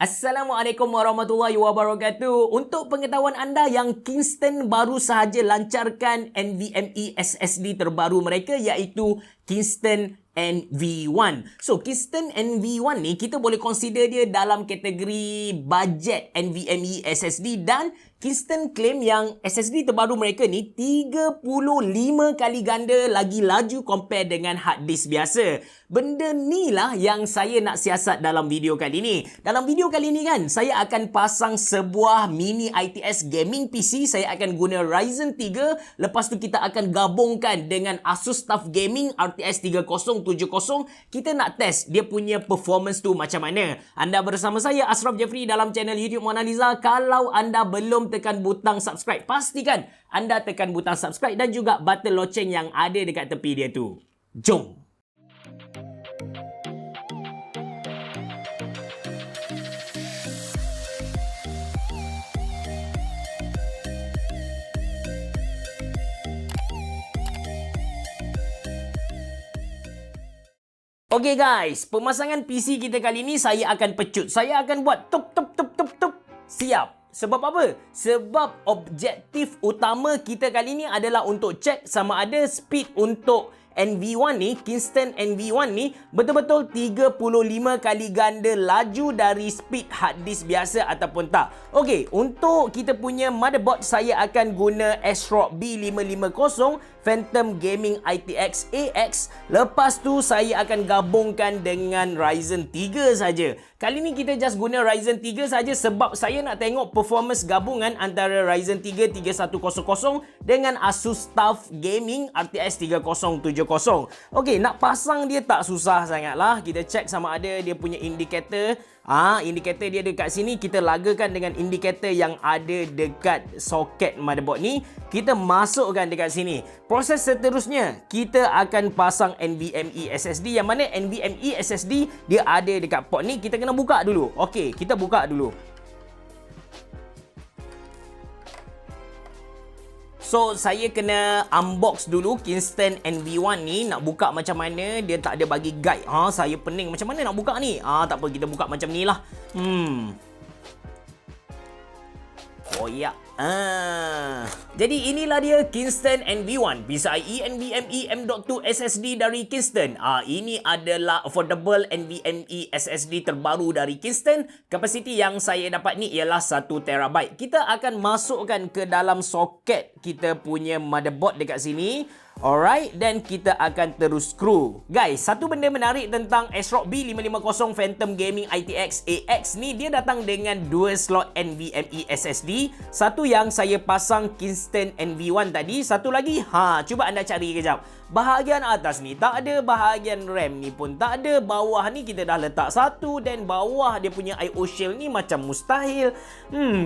Assalamualaikum warahmatullahi wabarakatuh. Untuk pengetahuan anda yang Kingston baru sahaja lancarkan NVMe SSD terbaru mereka iaitu Kingston NV1. So, Kingston NV1 ni kita boleh consider dia dalam kategori budget NVMe SSD dan Kingston claim yang SSD terbaru mereka ni 35 kali ganda lagi laju compare dengan hard disk biasa. Benda ni lah yang saya nak siasat dalam video kali ni. Dalam video kali ni kan, saya akan pasang sebuah mini ITS gaming PC. Saya akan guna Ryzen 3. Lepas tu kita akan gabungkan dengan Asus TUF Gaming RTX 3070. Kita nak test dia punya performance tu macam mana. Anda bersama saya Ashraf Jeffrey dalam channel YouTube Monaliza. Kalau anda belum tekan butang subscribe, pastikan anda tekan butang subscribe dan juga button loceng yang ada dekat tepi dia tu. Jom! Okay guys, pemasangan PC kita kali ni saya akan pecut. Saya akan buat tup. Siap. Sebab apa? Sebab objektif utama kita kali ni adalah untuk cek sama ada speed untuk NV1 ni, Kingston NV1 ni betul-betul 35 kali ganda laju dari speed hard disk biasa ataupun tak. Okey, untuk kita punya motherboard saya akan guna ASRock B550 Phantom Gaming ITX AX. Lepas tu saya akan gabungkan dengan Ryzen 3 saja. Kali ni kita just guna Ryzen 3 saja sebab saya nak tengok performance gabungan antara Ryzen 3 3100 dengan Asus TUF Gaming RTX 3070. Okey, nak pasang dia tak susah sangatlah. Kita check sama ada dia punya indikator. Indikator dia dekat sini. Kita lagakan dengan indikator yang ada dekat soket motherboard ni. Kita masukkan dekat sini. Proses seterusnya, kita akan pasang NVMe SSD. Yang mana NVMe SSD dia ada dekat port ni. Kita kena buka dulu. Okey, kita buka dulu. So, saya kena unbox dulu Kingston NV1 ni. Nak buka macam mana, dia tak ada bagi guide. Saya pening macam mana nak buka ni. Tak apa, kita buka macam ni lah. Oh ya. Jadi inilah dia Kingston NV1 PCIe NVMe M.2 SSD dari Kingston. Ini adalah affordable NVMe SSD terbaru dari Kingston. Kapasiti yang saya dapat ni ialah 1 TB. Kita akan masukkan ke dalam soket kita punya motherboard dekat sini. Alright, dan kita akan terus screw. Guys, satu benda menarik tentang ASRock B550 Phantom Gaming ITX AX ni, dia datang dengan 2 slot NVMe SSD. Satu yang saya pasang Kingston NV1 tadi, satu lagi, cuba anda cari kejap. Bahagian atas ni tak ada, bahagian RAM ni pun tak ada, bawah ni kita dah letak satu dan bawah dia punya IO shield ni macam mustahil.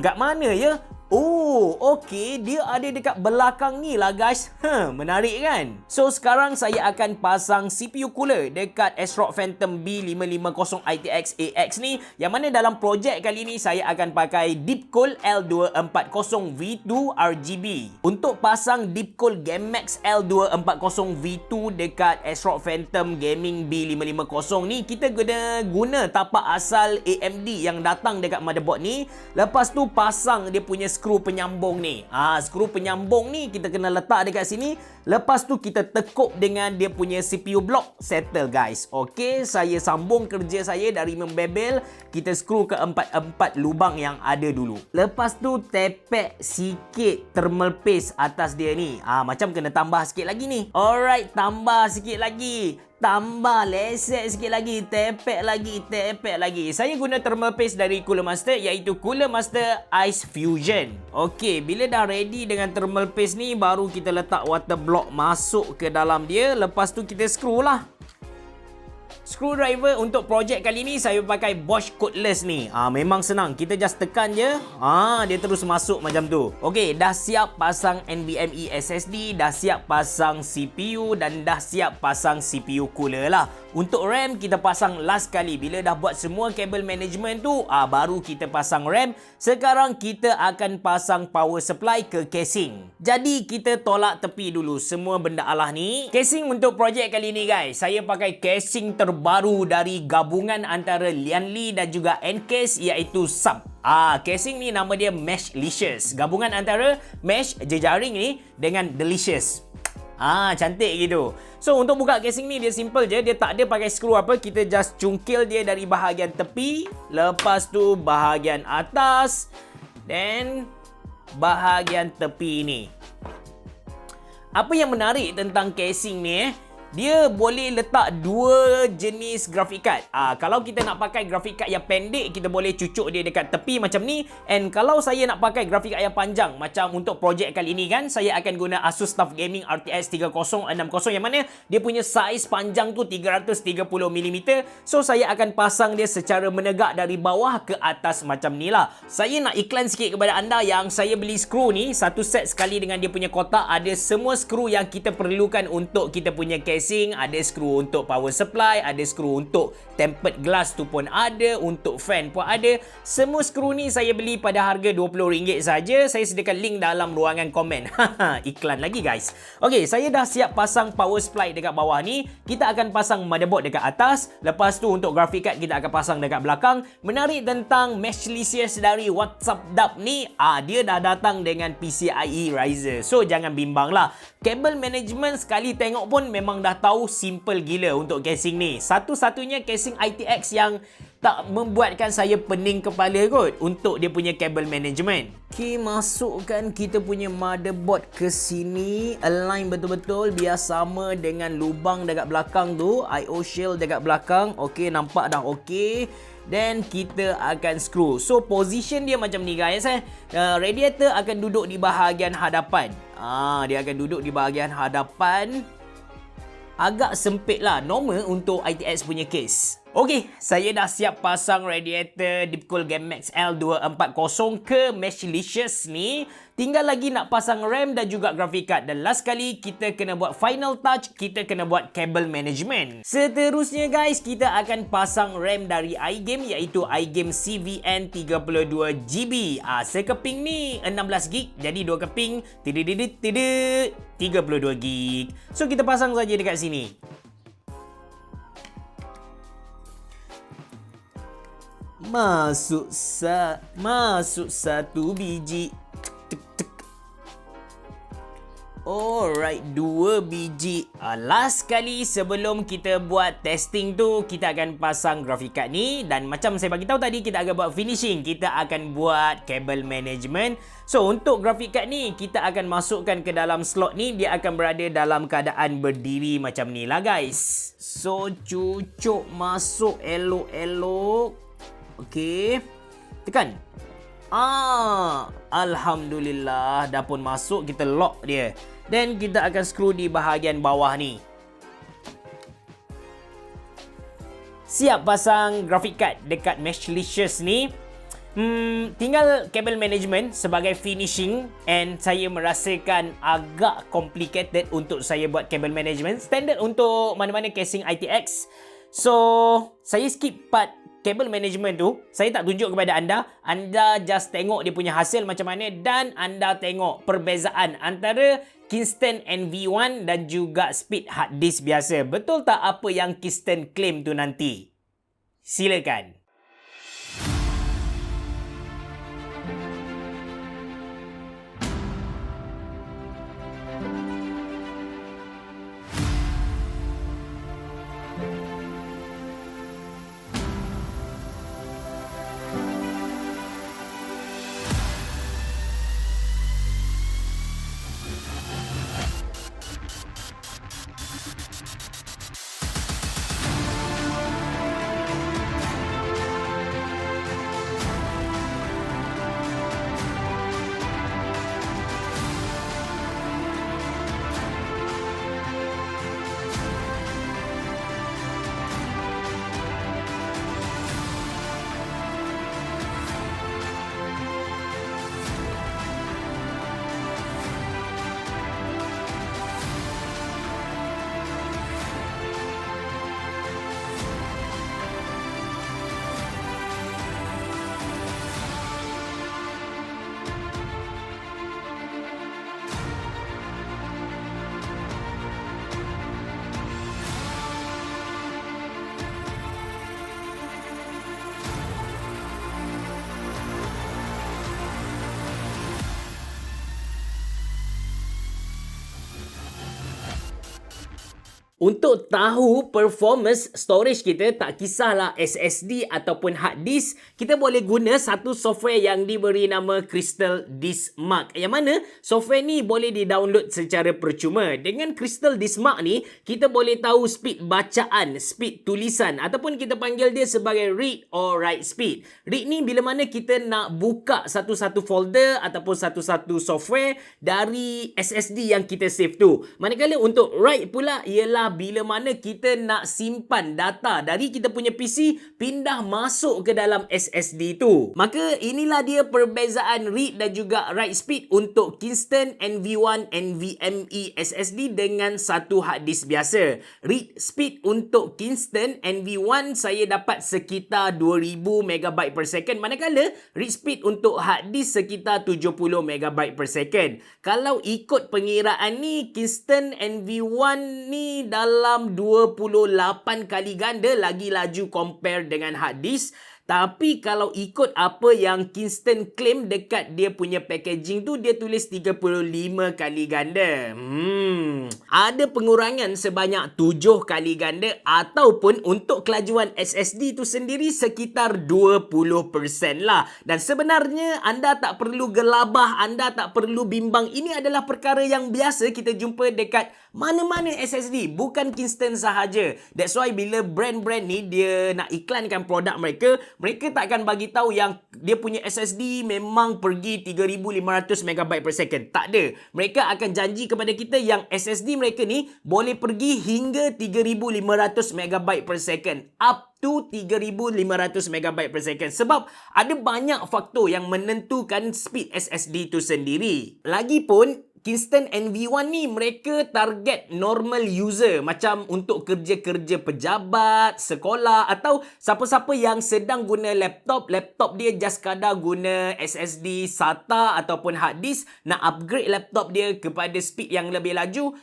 Kat mana ya? Oh, okey, dia ada dekat belakang ni lah guys. Menarik kan? So, sekarang saya akan pasang CPU cooler dekat ASRock Phantom B550 ITX AX ni. Yang mana dalam projek kali ni saya akan pakai Deepcool L240V2 RGB. Untuk pasang Deepcool GameMax L240V2 dekat ASRock Phantom Gaming B550 ni, kita guna tapak asal AMD yang datang dekat motherboard ni. Lepas tu pasang dia punya skru penyambung ni. Skru penyambung ni kita kena letak dekat sini. Lepas tu kita tekup dengan dia punya CPU block. Settle guys. Okey, saya sambung kerja saya dari membebel. Kita skru ke empat lubang yang ada dulu. Lepas tu tepek sikit thermal paste atas dia ni. Macam kena tambah sikit lagi ni. Alright, tambah sikit lagi. Tambah, lesek sikit lagi, tepek lagi. Saya guna thermal paste dari Cooler Master iaitu Cooler Master Ice Fusion. Okey, bila dah ready dengan thermal paste ni, baru kita letak water block masuk ke dalam dia. Lepas tu kita screw lah. Screwdriver untuk projek kali ni saya pakai Bosch cordless ni. Memang senang. Kita just tekan je. Dia terus masuk macam tu. Okey, dah siap pasang NVMe SSD, dah siap pasang CPU dan dah siap pasang CPU cooler lah. Untuk RAM kita pasang last kali. Bila dah buat semua kabel management tu, baru kita pasang RAM. Sekarang kita akan pasang power supply ke casing. Jadi kita tolak tepi dulu semua benda alah ni. Casing untuk projek kali ni guys, saya pakai casing terbaru terbaru dari gabungan antara Lianli dan juga Encase, iaitu sub. Casing ni nama dia Meshlicious. Gabungan antara mesh jejaring ni dengan delicious. Cantik gitu. So untuk buka casing ni dia simple je. Dia tak ada pakai skru apa. Kita just cungkil dia dari bahagian tepi, lepas tu bahagian atas, dan bahagian tepi ni. Apa yang menarik tentang casing ni dia boleh letak dua jenis graphic card. Kalau kita nak pakai graphic card yang pendek, kita boleh cucuk dia dekat tepi macam ni. And kalau saya nak pakai graphic card yang panjang, macam untuk projek kali ini kan, saya akan guna Asus TUF Gaming RTX 3060 yang mana dia punya saiz panjang tu 330mm. So saya akan pasang dia secara menegak dari bawah ke atas macam ni lah. Saya nak iklan sikit kepada anda yang saya beli skru ni satu set sekali dengan dia punya kotak. Ada semua skru yang kita perlukan untuk kita punya case. Ada skru untuk power supply, ada skru untuk tempered glass tu pun ada, untuk fan pun ada. Semua skru ni saya beli pada harga RM20 saja. Saya sediakan link dalam ruangan komen. Iklan lagi guys. Okey, saya dah siap pasang power supply dekat bawah ni. Kita akan pasang motherboard dekat atas. Lepas tu untuk graphic card kita akan pasang dekat belakang. Menarik tentang Meshlicious dari WhatsApp Dub ni, dia dah datang dengan PCIe riser. So jangan bimbang lah. Kabel management sekali tengok pun memang dah tahu simple gila untuk casing ni. Satu-satunya casing ITX yang tak membuatkan saya pening kepala kot untuk dia punya kabel management. Okay, masukkan kita punya motherboard ke sini. Align betul-betul biar sama dengan lubang dekat belakang tu. IO shield dekat belakang. Okay, nampak dah okay. Dan kita akan screw. So position dia macam ni guys. Radiator akan duduk di bahagian hadapan. Dia akan duduk di bahagian hadapan. Agak sempit lah, normal untuk ITX punya case. Okey, saya dah siap pasang radiator Deepcool Game Max L240 ke Meshlicious ni. Tinggal lagi nak pasang RAM dan juga graphic card. Dan last kali kita kena buat final touch, kita kena buat kabel management. Seterusnya guys, kita akan pasang RAM dari iGame, iaitu iGame CVN 32GB. Sekeping ni 16GB, jadi dua keping 32GB. So kita pasang saja dekat sini. Masuk satu biji. Alright, 2 biji. Last kali sebelum kita buat testing tu, kita akan pasang graphic card ni. Dan macam saya bagi tahu tadi, kita akan buat finishing. Kita akan buat kabel management. So untuk graphic card ni, kita akan masukkan ke dalam slot ni. Dia akan berada dalam keadaan berdiri macam ni lah guys. So cucuk masuk elok-elok. Okey, tekan. Alhamdulillah dah pun masuk. Kita lock dia. Dan kita akan screw di bahagian bawah ni. Siap pasang graphic card dekat Meshlicious ni. Tinggal kabel management sebagai finishing. And saya merasakan agak complicated untuk saya buat kabel management. Standard untuk mana-mana casing ITX. So saya skip part kabel management tu. Saya tak tunjuk kepada anda. Anda just tengok dia punya hasil macam mana. Dan anda tengok perbezaan antara Kingston NV1 dan juga speed hard disk biasa. Betul tak apa yang Kingston claim tu nanti? Silakan. Untuk tahu performance storage kita, tak kisahlah SSD ataupun hard disk, kita boleh guna satu software yang diberi nama Crystal Disk Mark. Yang mana software ni boleh di-download secara percuma. Dengan Crystal Disk Mark ni, kita boleh tahu speed bacaan, speed tulisan ataupun kita panggil dia sebagai read or write speed. Read ni bila mana kita nak buka satu-satu folder ataupun satu-satu software dari SSD yang kita save tu. Manakala untuk write pula ialah bila mana kita nak simpan data dari kita punya PC pindah masuk ke dalam SSD tu. Maka inilah dia perbezaan read dan juga write speed untuk Kingston NV1 NVMe SSD dengan satu hard disk biasa. Read speed untuk Kingston NV1 saya dapat sekitar 2000 MB per second, manakala read speed untuk hard disk sekitar 70 MB per second. Kalau ikut pengiraan ni, Kingston NV1 ni dalam 28 kali ganda lagi laju compare dengan hard disk. Tapi kalau ikut apa yang Kingston claim dekat dia punya packaging tu, dia tulis 35 kali ganda. Ada pengurangan sebanyak 7 kali ganda ataupun untuk kelajuan SSD tu sendiri sekitar 20% lah. Dan sebenarnya anda tak perlu gelabah, anda tak perlu bimbang. Ini adalah perkara yang biasa kita jumpa dekat mana-mana SSD, bukan Kingston sahaja. That's why bila brand-brand ni dia nak iklankan produk mereka, mereka tak akan bagi tahu yang dia punya SSD memang pergi 3500 MB per second. Tak ada. Mereka akan janji kepada kita yang SSD mereka ni boleh pergi hingga 3500 MB per second. Up to 3500 MB per second. Sebab ada banyak faktor yang menentukan speed SSD tu sendiri. Lagipun Kingston NV1 ni mereka target normal user, macam untuk kerja-kerja pejabat, sekolah atau siapa-siapa yang sedang guna laptop dia just kadar guna SSD SATA ataupun hard disk, nak upgrade laptop dia kepada speed yang lebih laju,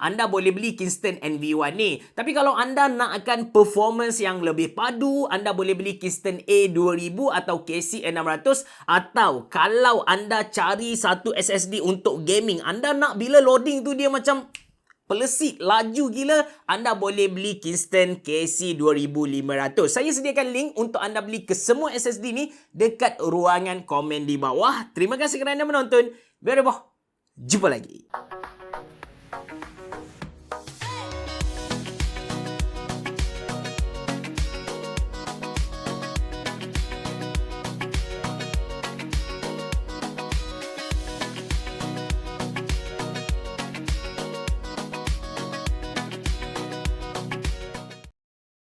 anda boleh beli Kingston NV1 ni. Tapi kalau anda nak akan performance yang lebih padu, anda boleh beli Kingston A2000 atau KC600. Atau kalau anda cari satu SSD untuk gaming, anda nak bila loading tu dia macam pelesit, laju gila, anda boleh beli Kingston KC2500. Saya sediakan link untuk anda beli ke semua SSD ni dekat ruangan komen di bawah. Terima kasih kerana menonton. Biar jumpa lagi.